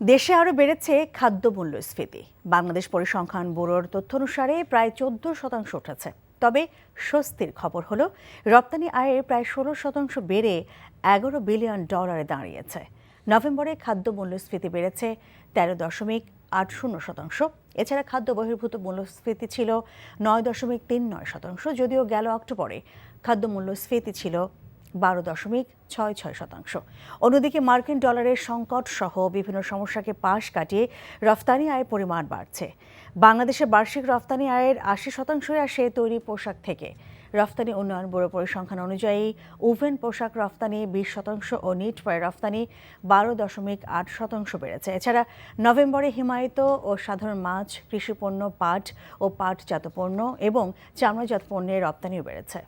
দেশে আরও বেড়েছে খাদ্য মূল্যস্ফীতি। বাংলাদেশ পরিসংখ্যান ব্যুরোর তথ্য অনুসারে প্রায় 14% উঠেছে। তবে স্বস্তির খবর হলো রপ্তানি আয়ে প্রায় 16% বেড়ে $11 বিলিয়ন দাঁড়িয়েছে। নভেম্বরে খাদ্য মূল্যস্ফীতি বেড়েছে 13.80%। এছাড়া খাদ্য বহির্ভূত মূল্যস্ফীতি ছিল 9.39%, যদিও গেল অক্টোবরে খাদ্য মূল্যস্ফীতি ছিল 12.66%। অন্যদিকে মার্কিন ডলারের সংকট সহ বিভিন্ন সমস্যাকে পাশ কাটিয়ে রফতানি আয়ের পরিমাণ বাড়ছে। বাংলাদেশের বার্ষিক রফতানি আয়ের 80%ই আসে তৈরি পোশাক থেকে। রফতানি উন্নয়ন ব্যুরো পরিসংখ্যান অনুযায়ী ওভেন পোশাক রফতানি 20% ও নিটওয়্যার রফতানি 12.8% বেড়েছে। এছাড়া নভেম্বরে হিমায়িত ও সাধারণ মাছ, কৃষিপণ্য, পাট ও পাটজাত পণ্য এবং চামড়াজাত পণ্যের রপ্তানিও বেড়েছে।